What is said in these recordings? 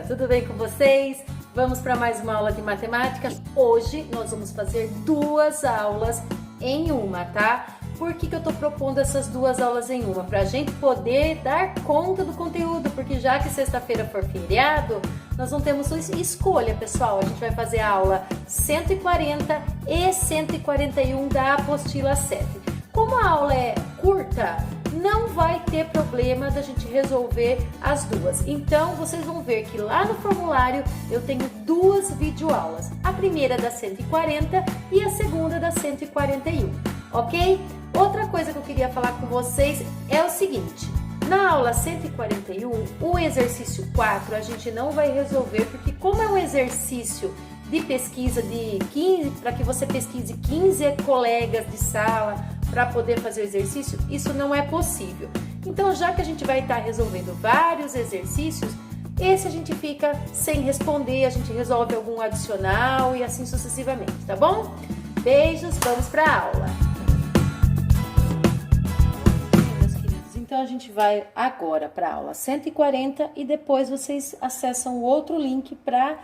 criança, tudo bem com vocês? Vamos para mais uma aula de matemática. Hoje nós vamos fazer duas aulas em uma, tá? Por que eu tô propondo essas duas aulas em uma? Para a gente poder dar conta do conteúdo, porque já que sexta-feira for feriado, nós não temos escolha, pessoal. A gente vai fazer a aula 140 e 141 da apostila 7. Como a aula é curta, não vai ter problema da gente resolver as duas. Então, vocês vão ver que lá no formulário eu tenho duas videoaulas. A primeira da 140 e a segunda da 141, ok? Outra coisa que eu queria falar com vocês é o seguinte. Na aula 141, o exercício 4 a gente não vai resolver, porque como é um exercício de pesquisa de 15, para que você pesquise 15 colegas de sala para poder fazer o exercício, isso não é possível. Então, já que a gente vai estar resolvendo vários exercícios, esse a gente fica sem responder, a gente resolve algum adicional e assim sucessivamente, tá bom? Beijos, vamos para a aula. Meus queridos, então a gente vai agora para a aula 140 e depois vocês acessam o outro link para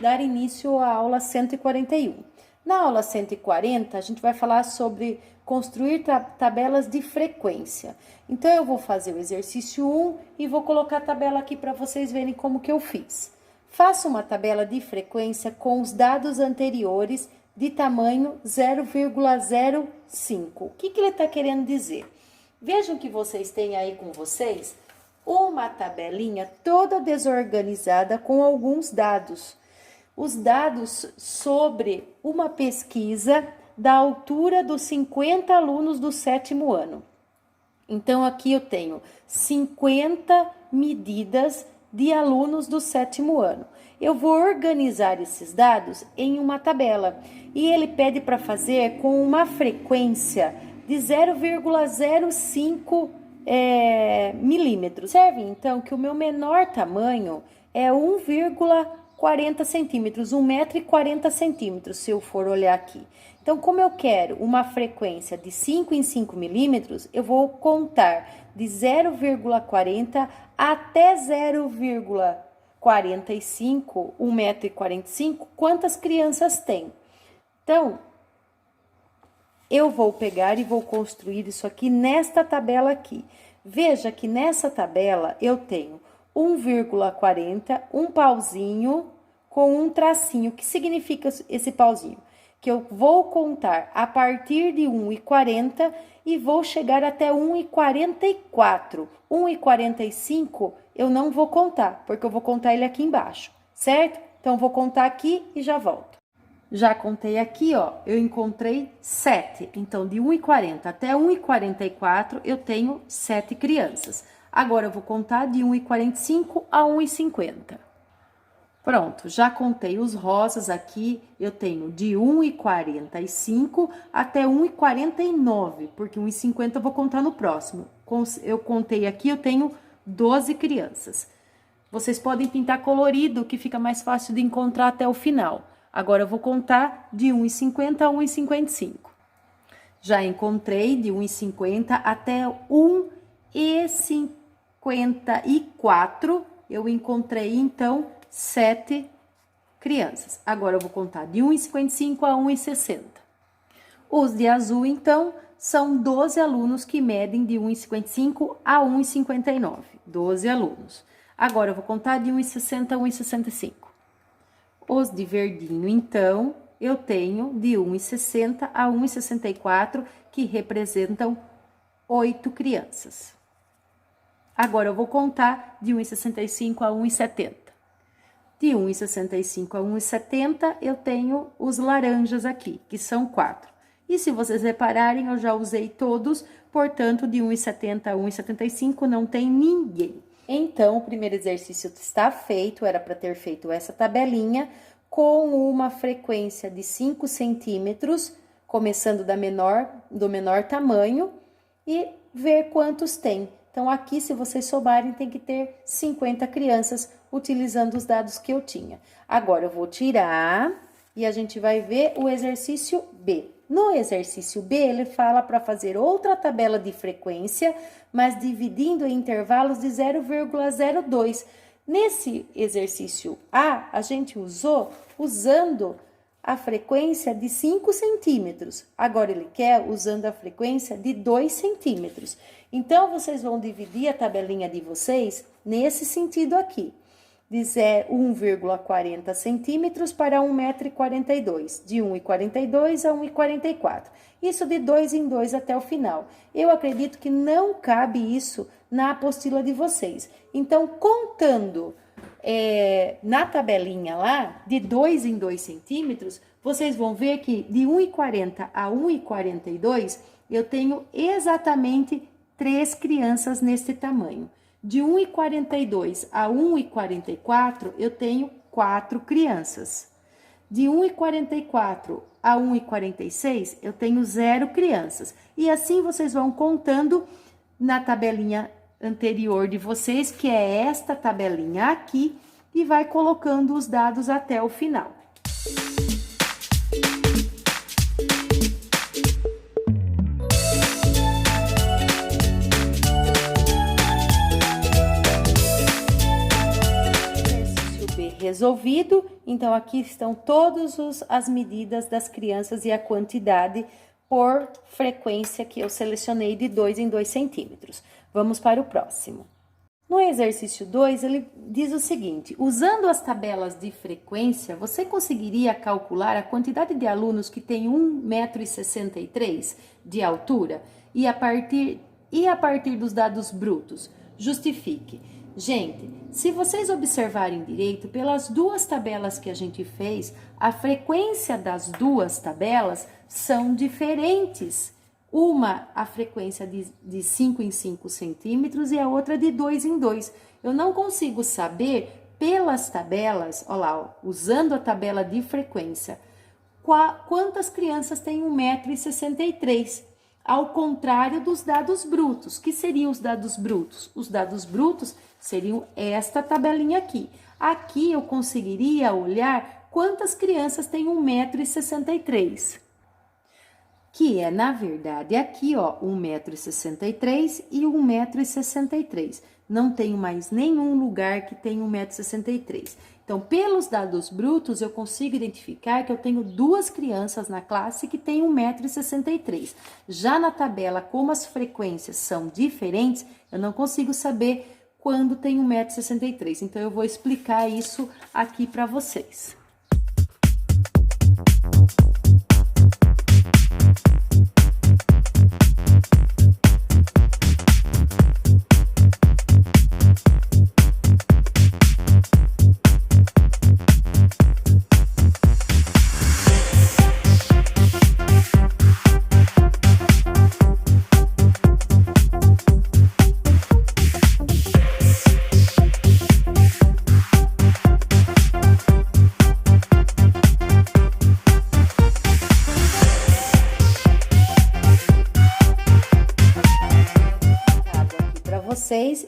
dar início à aula 141. Na aula 140, a gente vai falar sobre construir tabelas de frequência. Então, eu vou fazer o exercício 1 e vou colocar a tabela aqui para vocês verem como que eu fiz. Faça uma tabela de frequência com os dados anteriores de tamanho 0,05. O que ele está querendo dizer? Vejam que vocês têm aí com vocês uma tabelinha toda desorganizada com alguns dados. Os dados sobre uma pesquisa da altura dos 50 alunos do 7º ano. Então, aqui eu tenho 50 medidas de alunos do 7º ano. Eu vou organizar esses dados em uma tabela e ele pede para fazer com uma frequência de 0,05 milímetros. Observe, então, que o meu menor tamanho é 1,40 centímetros, 1,40 m, se eu for olhar aqui. Então, como eu quero uma frequência de 5 em 5 milímetros, eu vou contar de 0,40 até 0,45, 1,45 m, quantas crianças tem. Então, eu vou pegar e vou construir isso aqui nesta tabela aqui. Veja que nessa tabela eu tenho 1,40, um pauzinho com um tracinho. O que significa esse pauzinho? Que eu vou contar a partir de 1,40 e vou chegar até 1,44. 1,45 eu não vou contar, porque eu vou contar ele aqui embaixo, certo? Então, eu vou contar aqui e já volto. Já contei aqui, ó, eu encontrei 7. Então, de 1,40 até 1,44 eu tenho 7 crianças. Agora, eu vou contar de 1,45 a 1,50. Pronto, já contei os rosas aqui, eu tenho de 1,45 até 1,49, porque 1,50 eu vou contar no próximo. Eu contei aqui, eu tenho 12 crianças. Vocês podem pintar colorido, que fica mais fácil de encontrar até o final. Agora eu vou contar de 1,50 a 1,55. Já encontrei de 1,50 até 1,54, eu encontrei então 7 crianças. Agora eu vou contar de 1,55 a 1,60. Os de azul, então, são 12 alunos que medem de 1,55 a 1,59. 12 alunos. Agora eu vou contar de 1,60 a 1,65. Os de verdinho, então, eu tenho de 1,60 a 1,64, que representam 8 crianças. Agora eu vou contar de 1,65 a 1,70. De 1,65 a 1,70, eu tenho os laranjas aqui, que são 4. E se vocês repararem, eu já usei todos, portanto, de 1,70 a 1,75 não tem ninguém. Então, o primeiro exercício está feito, era para ter feito essa tabelinha, com uma frequência de 5 centímetros, começando do menor tamanho, e ver quantos tem. Então, aqui, se vocês souberem, tem que ter 50 crianças utilizando os dados que eu tinha. Agora, eu vou tirar e a gente vai ver o exercício B. No exercício B, ele fala para fazer outra tabela de frequência, mas dividindo em intervalos de 0,02. Nesse exercício A, a gente usando a frequência de 5 centímetros. Agora, ele quer usando a frequência de 2 centímetros. Então, vocês vão dividir a tabelinha de vocês nesse sentido aqui. De 1,40 centímetros para 1,42 m, de 1,42 a 1,44. Isso de 2 em 2 até o final. Eu acredito que não cabe isso na apostila de vocês. Então, contando na tabelinha lá, de 2 em 2 centímetros, vocês vão ver que de 1,40 a 1,42, eu tenho exatamente 3 crianças nesse tamanho. De 1,42 a 1,44, eu tenho 4 crianças. De 1,44 a 1,46, eu tenho 0 crianças. E assim vocês vão contando na tabelinha anterior de vocês, que é esta tabelinha aqui, e vai colocando os dados até o final. Resolvido, então aqui estão todas as medidas das crianças e a quantidade por frequência que eu selecionei de 2 em 2 centímetros. Vamos para o próximo. No exercício 2, ele diz o seguinte: usando as tabelas de frequência, você conseguiria calcular a quantidade de alunos que tem 1,63 m de altura e a partir dos dados brutos? Justifique. Gente, se vocês observarem direito, pelas duas tabelas que a gente fez, a frequência das duas tabelas são diferentes. Uma, a frequência de 5 em 5 centímetros e a outra de 2 em 2. Eu não consigo saber pelas tabelas, olha lá, usando a tabela de frequência, quantas crianças têm 1,63 m. Ao contrário dos dados brutos. Que seriam os dados brutos? Os dados brutos seriam esta tabelinha aqui. Aqui eu conseguiria olhar quantas crianças têm 1,63 m. Que é, na verdade, aqui, ó, 1,63 m e 1,63 m. Não tenho mais nenhum lugar que tenha 1,63 m. Então, pelos dados brutos, eu consigo identificar que eu tenho 2 crianças na classe que têm 1,63 m. Já na tabela, como as frequências são diferentes, eu não consigo saber quando tem 1,63 m. Então, eu vou explicar isso aqui para vocês.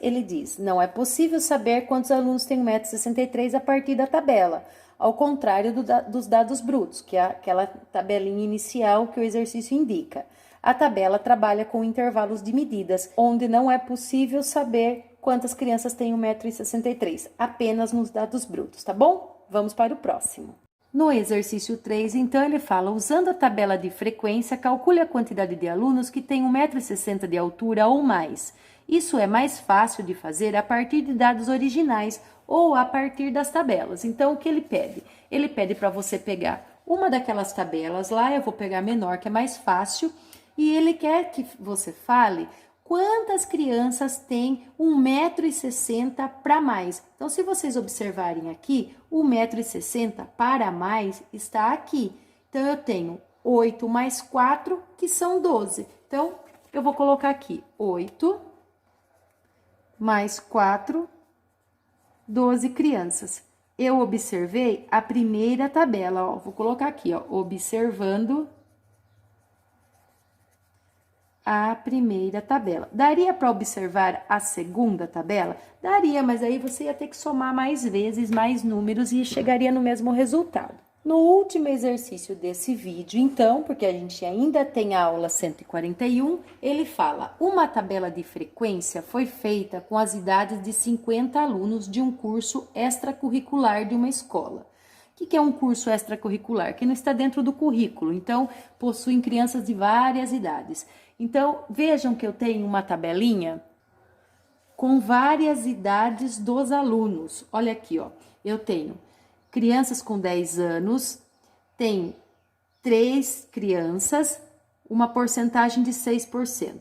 Ele diz: não é possível saber quantos alunos têm 1,63 m a partir da tabela, ao contrário dos dados brutos, que é aquela tabelinha inicial que o exercício indica. A tabela trabalha com intervalos de medidas, onde não é possível saber quantas crianças têm 1,63 m, apenas nos dados brutos, tá bom? Vamos para o próximo. No exercício 3, então, ele fala: usando a tabela de frequência, calcule a quantidade de alunos que têm 1,60 m de altura ou mais. Isso é mais fácil de fazer a partir de dados originais ou a partir das tabelas. Então, o que ele pede? Ele pede para você pegar uma daquelas tabelas lá, eu vou pegar a menor, que é mais fácil, e ele quer que você fale quantas crianças têm 1,60 m para mais. Então, se vocês observarem aqui, 1,60 m para mais está aqui. Então, eu tenho 8 mais 4, que são 12. Então, eu vou colocar aqui 8 mais 4, 12 crianças. Eu observei a primeira tabela, ó, vou colocar aqui, ó, observando a primeira tabela. Daria para observar a segunda tabela? Daria, mas aí você ia ter que somar mais vezes, mais números e chegaria no mesmo resultado. No último exercício desse vídeo, então, porque a gente ainda tem a aula 141, ele fala: uma tabela de frequência foi feita com as idades de 50 alunos de um curso extracurricular de uma escola. O que é um curso extracurricular? Que não está dentro do currículo, então possuem crianças de várias idades. Então, vejam que eu tenho uma tabelinha com várias idades dos alunos. Olha aqui, ó, eu tenho crianças com 10 anos, tem 3 crianças, uma porcentagem de 6%.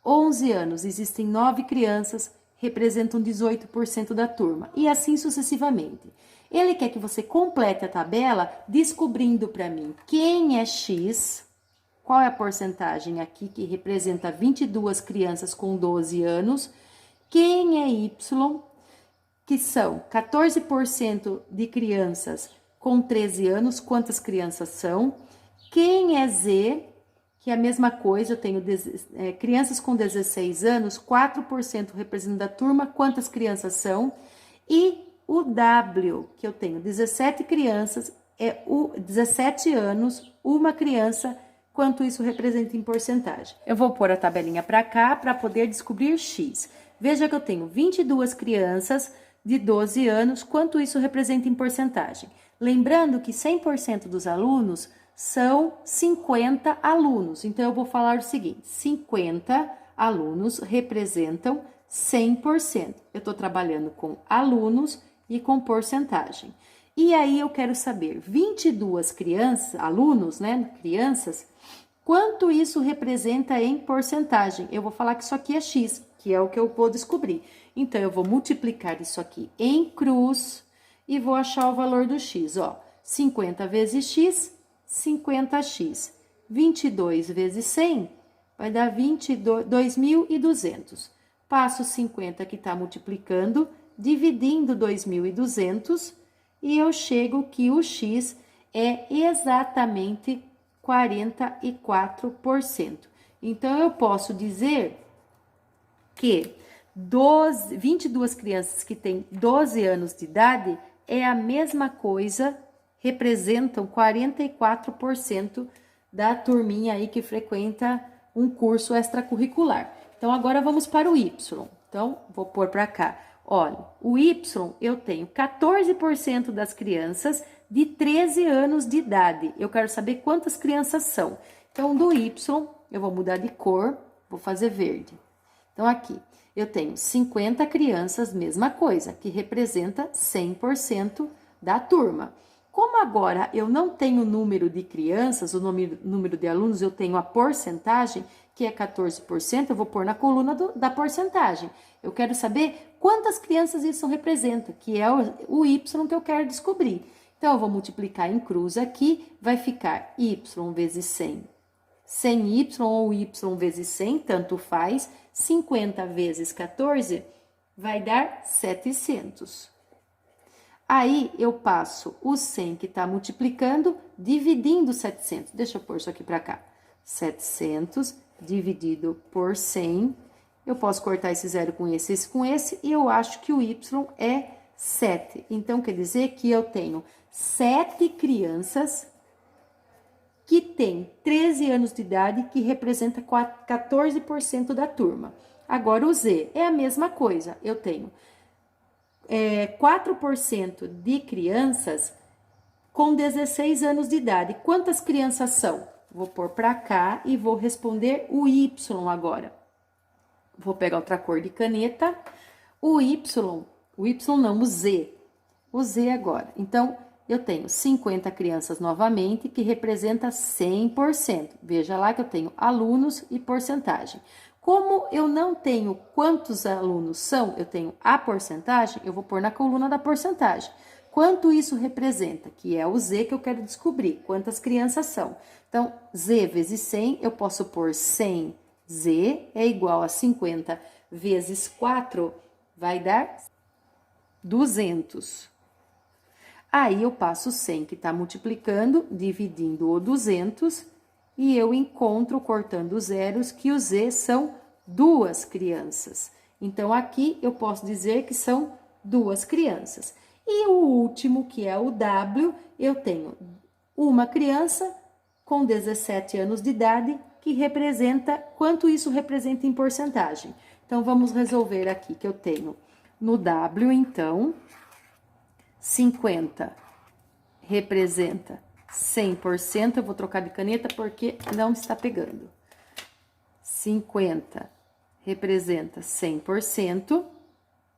11 anos, existem 9 crianças, representam 18% da turma, e assim sucessivamente. Ele quer que você complete a tabela descobrindo para mim quem é X, qual é a porcentagem aqui que representa 22 crianças com 12 anos, quem é Y, que são 14% de crianças com 13 anos, quantas crianças são? Quem é Z, que é a mesma coisa, eu tenho crianças com 16 anos, 4% representando a turma, quantas crianças são? E o W, que eu tenho 17 crianças, 17 anos, uma criança, quanto isso representa em porcentagem. Eu vou pôr a tabelinha para cá para poder descobrir X. Veja que eu tenho 22 crianças de 12 anos, quanto isso representa em porcentagem. Lembrando que 100% dos alunos são 50 alunos. Então, eu vou falar o seguinte: 50 alunos representam 100%. Eu estou trabalhando com alunos e com porcentagem. E aí, eu quero saber, 22 crianças, alunos, né, crianças, quanto isso representa em porcentagem? Eu vou falar que isso aqui é X, que é o que eu vou descobrir. Então, eu vou multiplicar isso aqui em cruz e vou achar o valor do X, ó. 50 vezes X, 50X. 22 vezes 100 vai dar 2.200. Passo 50 que está multiplicando, dividindo 2.200 e eu chego que o X é exatamente 44%. Então, eu posso dizer que 22 crianças que têm 12 anos de idade é a mesma coisa, representam 44% da turminha aí que frequenta um curso extracurricular. Então, agora vamos para o Y. Então, vou pôr para cá. Olha, o Y eu tenho 14% das crianças de 13 anos de idade. Eu quero saber quantas crianças são. Então, do Y, eu vou mudar de cor, vou fazer verde. Então, aqui, eu tenho 50 crianças, mesma coisa, que representa 100% da turma. Como agora eu não tenho o número de crianças, o número de alunos, eu tenho a porcentagem, que é 14%, eu vou pôr na coluna da porcentagem. Eu quero saber quantas crianças isso representa, que é o Y que eu quero descobrir. Então, eu vou multiplicar em cruz aqui, vai ficar Y vezes 100. 100Y ou Y vezes 100, tanto faz, 50 vezes 14 vai dar 700. Aí, eu passo o 100 que está multiplicando, dividindo 700. Deixa eu pôr isso aqui para cá. 700 dividido por 100. Eu posso cortar esse zero com esse, e eu acho que o Y é 7. Então, quer dizer que eu tenho 7 crianças que tem 13 anos de idade, que representa 14% da turma. Agora, o Z é a mesma coisa. Eu tenho 4% de crianças com 16 anos de idade. Quantas crianças são? Vou pôr para cá e vou responder o Y agora. Vou pegar outra cor de caneta. O Y não, o Z. O Z agora. Então, eu tenho 50 crianças novamente, que representa 100%. Veja lá que eu tenho alunos e porcentagem. Como eu não tenho quantos alunos são, eu tenho a porcentagem, eu vou pôr na coluna da porcentagem. Quanto isso representa? Que é o Z que eu quero descobrir, quantas crianças são. Então, Z vezes 100, eu posso pôr 100Z é igual a 50 vezes 4, vai dar 200. Aí, eu passo 100 que está multiplicando, dividindo o 200, e eu encontro, cortando os zeros, que o Z são 2 crianças. Então, aqui eu posso dizer que são 2 crianças. E o último, que é o W, eu tenho uma criança com 17 anos de idade, que representa, quanto isso representa em porcentagem. Então, vamos resolver aqui, que eu tenho no W, então, 50 representa 100%, eu vou trocar de caneta porque não está pegando. 50 representa 100%,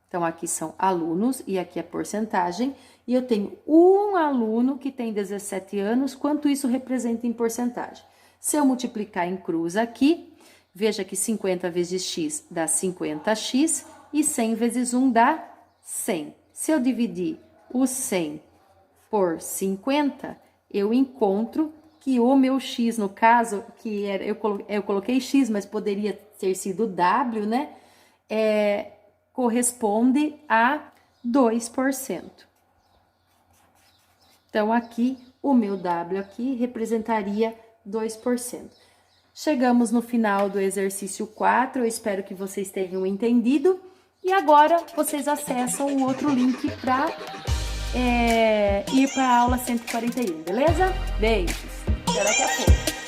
então aqui são alunos e aqui é porcentagem, e eu tenho um aluno que tem 17 anos, quanto isso representa em porcentagem? Se eu multiplicar em cruz aqui, veja que 50 vezes x dá 50x e 100 vezes 1 dá 100. Se eu dividir o 100 por 50, eu encontro que o meu x, no caso, que era, eu coloquei x, mas poderia ter sido w, né? Corresponde a 2%. Então, aqui, o meu w aqui representaria 2%. Chegamos no final do exercício 4, eu espero que vocês tenham entendido. E agora, vocês acessam o outro link para ir para a aula 141, beleza? Beijos, até daqui a pouco.